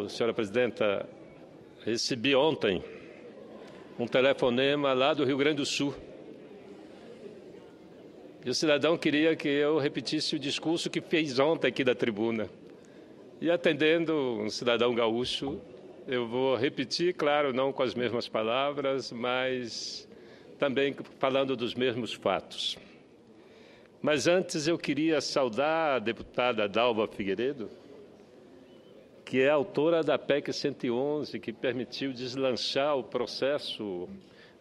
senhora presidenta, recebi ontem um telefonema lá do Rio Grande do Sul. E o cidadão queria que eu repetisse o discurso que fez ontem aqui da tribuna. E atendendo um cidadão gaúcho, eu vou repetir, claro, não com as mesmas palavras, mas também falando dos mesmos fatos. Mas antes eu queria saudar a deputada Dalva Figueiredo, que é autora da PEC 111, que permitiu deslanchar o processo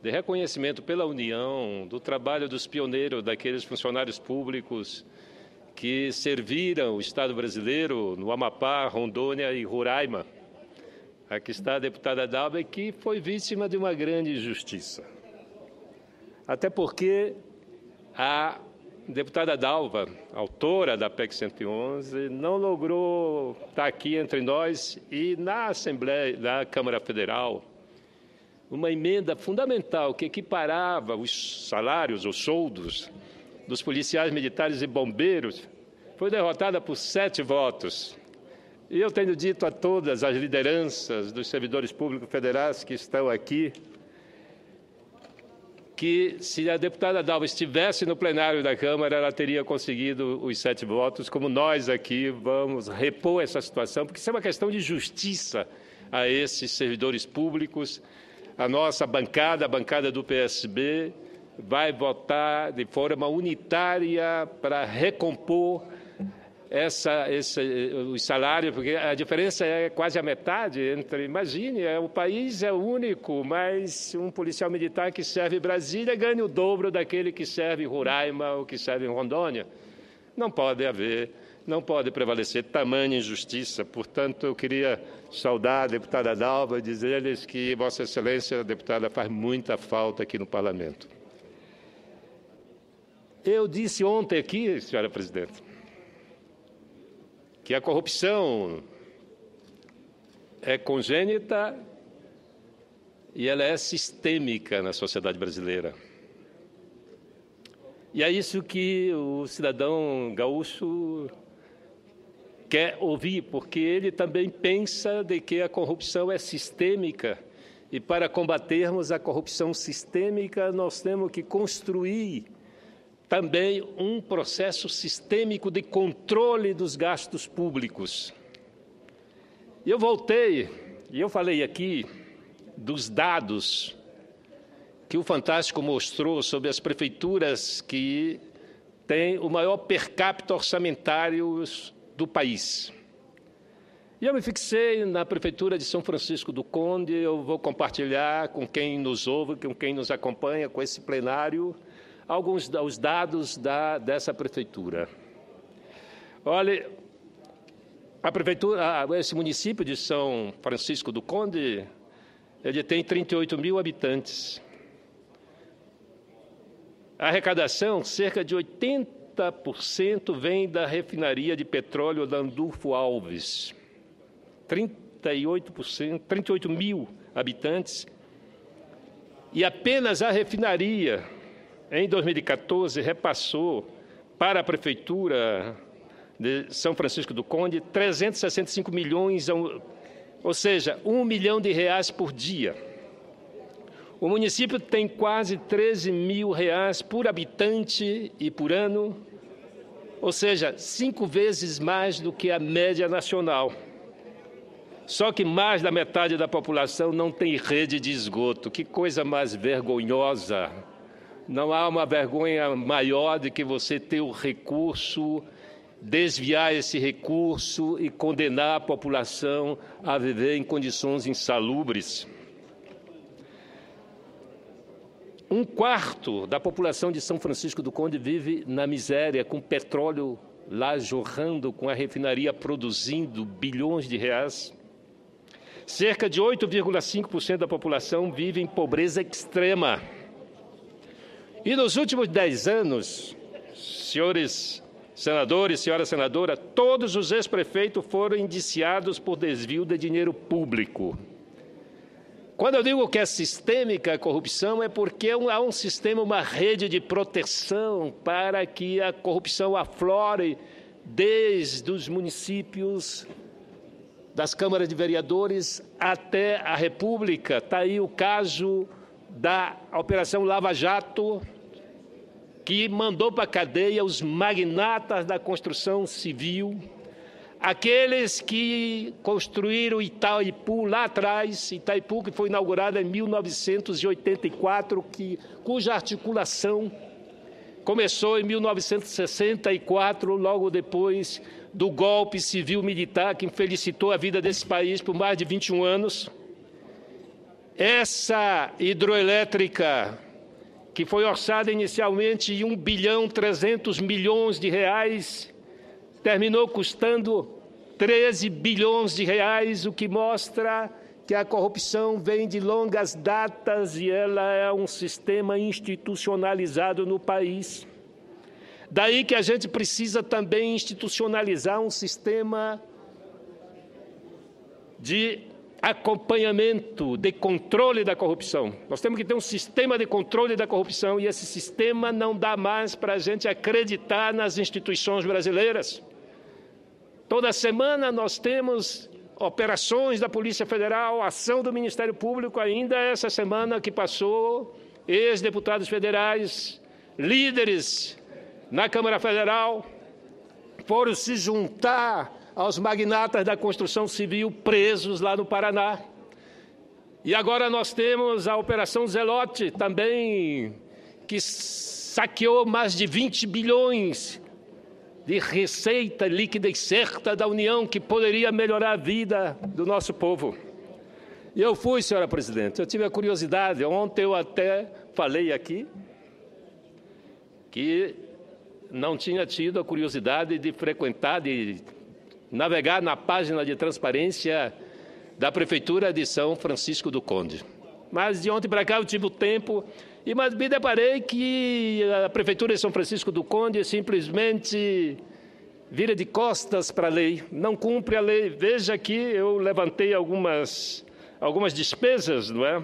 de reconhecimento pela União do trabalho dos pioneiros, daqueles funcionários públicos que serviram o Estado brasileiro no Amapá, Rondônia e Roraima. Aqui está a deputada Dalva, que foi vítima de uma grande injustiça. Até porque a deputada Dalva, autora da PEC 111, não logrou estar aqui entre nós e na Assembleia da Câmara Federal uma emenda fundamental que equiparava os salários, os soldos dos policiais militares e bombeiros, foi derrotada por 7 votos. E eu tenho dito a todas as lideranças dos servidores públicos federais que estão aqui, que se a deputada Dalva estivesse no plenário da Câmara, ela teria conseguido os 7 votos, como nós aqui vamos repor essa situação, porque isso é uma questão de justiça a esses servidores públicos. A nossa bancada, a bancada do PSB, vai votar de forma unitária para recompor os salários, porque a diferença é quase a metade entre, imagine, o país é único, mas um policial militar que serve Brasília ganha o dobro daquele que serve Roraima ou que serve Rondônia. Não pode haver, não pode prevalecer tamanha injustiça. Portanto, eu queria saudar a deputada Dalva e dizer-lhes que Vossa Excelência, a deputada, faz muita falta aqui no Parlamento. Eu disse ontem aqui, senhora presidente, que a corrupção é congênita e ela é sistêmica na sociedade brasileira. E é isso que o cidadão gaúcho quer ouvir, porque ele também pensa de que a corrupção é sistêmica e para combatermos a corrupção sistêmica nós temos que construir também um processo sistêmico de controle dos gastos públicos. E eu voltei, e eu falei aqui dos dados que o Fantástico mostrou sobre as prefeituras que têm o maior per capita orçamentário do país. E eu me fixei na Prefeitura de São Francisco do Conde, eu vou compartilhar com quem nos ouve, com quem nos acompanha, com esse plenário, alguns dos dados dessa prefeitura. Olha, a prefeitura, esse município de São Francisco do Conde, ele tem 38 mil habitantes. A arrecadação, cerca de 80% vem da refinaria de petróleo Landulfo Alves. 38 mil habitantes. E apenas a refinaria, em 2014, repassou para a Prefeitura de São Francisco do Conde 365 milhões, ou seja, R$1 milhão por dia. O município tem quase R$13 mil por habitante e por ano, ou seja, 5 vezes mais do que a média nacional. Só que mais da metade da população não tem rede de esgoto. Que coisa mais vergonhosa! Não há uma vergonha maior do que você ter o recurso, desviar esse recurso e condenar a população a viver em condições insalubres. 1/4 da população de São Francisco do Conde vive na miséria, com petróleo lá jorrando, com a refinaria produzindo bilhões de reais. Cerca de 8,5% da população vive em pobreza extrema. E nos últimos 10 anos, senhores senadores, senhora senadora, todos os ex-prefeitos foram indiciados por desvio de dinheiro público. Quando eu digo que é sistêmica a corrupção, é porque há um sistema, uma rede de proteção para que a corrupção aflore desde os municípios das câmaras de vereadores até a República. Está aí o caso da Operação Lava Jato, que mandou para a cadeia os magnatas da construção civil, aqueles que construíram Itaipu lá atrás, Itaipu que foi inaugurada em 1984, cuja articulação começou em 1964, logo depois do golpe civil-militar que infelicitou a vida desse país por mais de 21 anos. Essa hidroelétrica, que foi orçada inicialmente em R$1 bilhão 300 milhões de reais, terminou custando 13 bilhões de reais, o que mostra que a corrupção vem de longas datas e ela é um sistema institucionalizado no país. Daí que a gente precisa também institucionalizar um sistema de acompanhamento, de controle da corrupção. Nós temos que ter um sistema de controle da corrupção e esse sistema não dá mais para a gente acreditar nas instituições brasileiras. Toda semana nós temos operações da Polícia Federal, ação do Ministério Público, ainda essa semana que passou, ex-deputados federais, líderes na Câmara Federal, foram se juntar aos magnatas da construção civil presos lá no Paraná. E agora nós temos a Operação Zelote também, que saqueou mais de 20 bilhões de receita líquida e certa da União, que poderia melhorar a vida do nosso povo. E eu fui, senhora presidente, eu tive a curiosidade, ontem eu até falei aqui, que não tinha tido a curiosidade de frequentar, de navegar na página de transparência da Prefeitura de São Francisco do Conde. Mas de ontem para cá eu tive o tempo e me deparei que a Prefeitura de São Francisco do Conde simplesmente vira de costas para a lei, não cumpre a lei. Veja aqui, eu levantei algumas despesas, não é?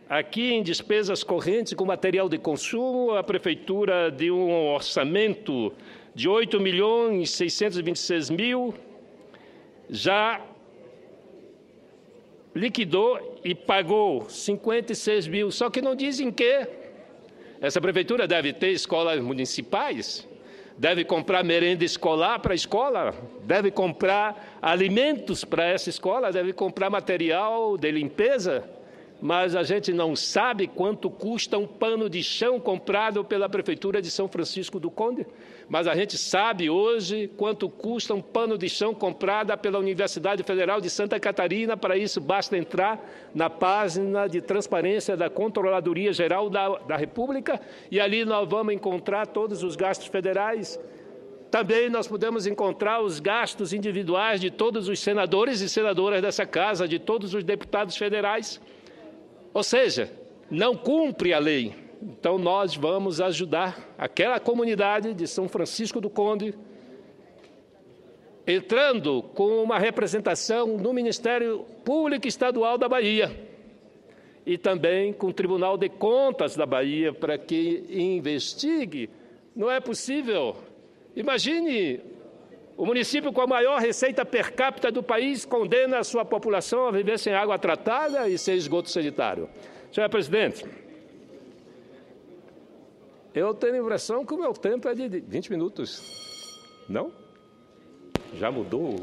Aqui em despesas correntes com material de consumo, a Prefeitura deu um orçamento de 8.626.000, já liquidou e pagou 56 mil, só que não dizem que essa prefeitura deve ter escolas municipais, deve comprar merenda escolar para a escola, deve comprar alimentos para essa escola, deve comprar material de limpeza, mas a gente não sabe quanto custa um pano de chão comprado pela Prefeitura de São Francisco do Conde, mas a gente sabe hoje quanto custa um pano de chão comprado pela Universidade Federal de Santa Catarina. Para isso, basta entrar na página de transparência da Controladoria Geral da República e ali nós vamos encontrar todos os gastos federais. Também nós podemos encontrar os gastos individuais de todos os senadores e senadoras dessa casa, de todos os deputados federais. Ou seja, não cumpre a lei. Então, nós vamos ajudar aquela comunidade de São Francisco do Conde, entrando com uma representação no Ministério Público Estadual da Bahia e também com o Tribunal de Contas da Bahia para que investigue. Não é possível. Imagine, o município com a maior receita per capita do país condena a sua população a viver sem água tratada e sem esgoto sanitário. Senhor presidente, eu tenho a impressão que o meu tempo é de 20 minutos. Não? Já mudou?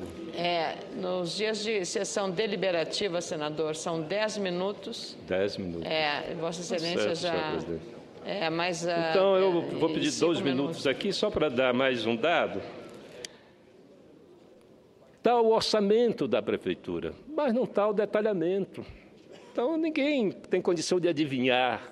Nos dias de sessão deliberativa, senador, são 10 minutos. 10 minutos. Vossa Excelência já... mas... Então, eu vou pedir 2 minutos aqui, só para dar mais um dado. Está o orçamento da Prefeitura, mas não está o detalhamento. Então, ninguém tem condição de adivinhar.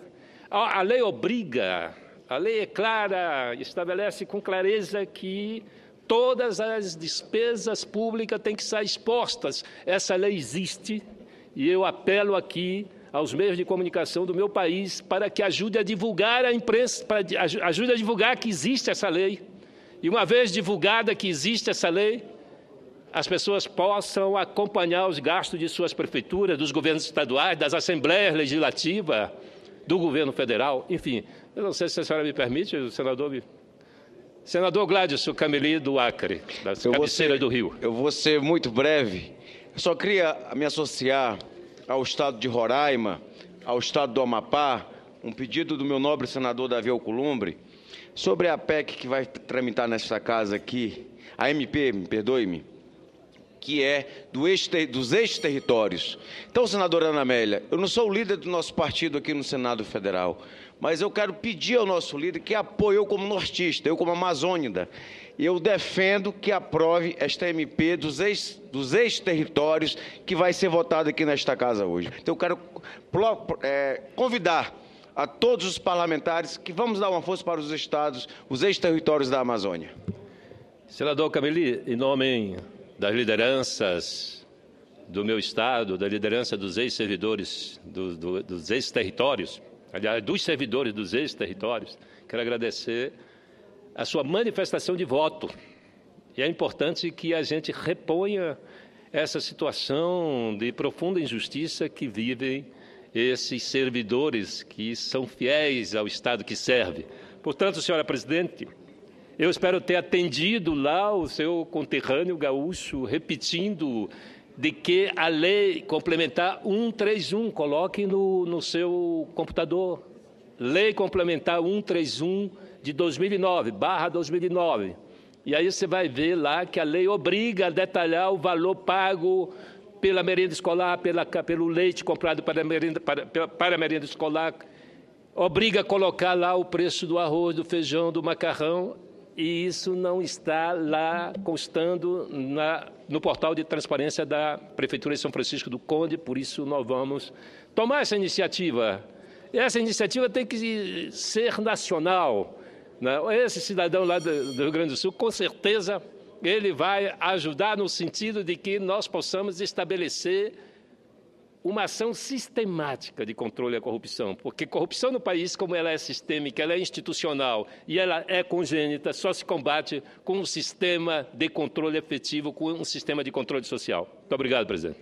A lei obriga, a lei é clara, estabelece com clareza que todas as despesas públicas têm que ser expostas. Essa lei existe e eu apelo aqui aos meios de comunicação do meu país para que ajude a divulgar a imprensa, ajude a divulgar que existe essa lei. E uma vez divulgada que existe essa lei, as pessoas possam acompanhar os gastos de suas prefeituras, dos governos estaduais, das assembleias legislativas, do governo federal, enfim. Eu não sei se a senhora me permite, o senador... Senador Gladson Cameli, do Acre, da cabeceira do Rio. Eu vou ser muito breve. Só queria me associar ao Estado de Roraima, ao Estado do Amapá, um pedido do meu nobre senador Davi Alcolumbre, sobre a PEC que vai tramitar nesta casa aqui, a MP, perdoe-me, que é dos ex-territórios. Então, senadora Ana Amélia, eu não sou o líder do nosso partido aqui no Senado Federal, mas eu quero pedir ao nosso líder que apoie eu como nortista, eu como amazônida, e eu defendo que aprove esta MP dos ex-territórios que vai ser votada aqui nesta casa hoje. Então, eu quero convidar a todos os parlamentares que vamos dar uma força para os estados, os ex-territórios da Amazônia. Senador Cameli, em nome das lideranças do meu estado, da liderança dos ex-servidores dos ex-territórios, aliás, dos servidores dos ex-territórios, quero agradecer a sua manifestação de voto. E é importante que a gente reponha essa situação de profunda injustiça que vivem esses servidores que são fiéis ao Estado que serve. Portanto, senhora presidente, eu espero ter atendido lá o seu conterrâneo gaúcho, repetindo de que a lei complementar 131, coloque no seu computador, lei complementar 131 de 2009/2009. E aí você vai ver lá que a lei obriga a detalhar o valor pago pela merenda escolar, pelo leite comprado para a merenda escolar, obriga a colocar lá o preço do arroz, do feijão, do macarrão, e isso não está lá constando no portal de transparência da Prefeitura de São Francisco do Conde, por isso nós vamos tomar essa iniciativa. Essa iniciativa tem que ser nacional, né? Esse cidadão lá do Rio Grande do Sul, com certeza, ele vai ajudar no sentido de que nós possamos estabelecer uma ação sistemática de controle à corrupção, porque corrupção no país, como ela é sistêmica, ela é institucional e ela é congênita, só se combate com um sistema de controle efetivo, com um sistema de controle social. Muito obrigado, presidente.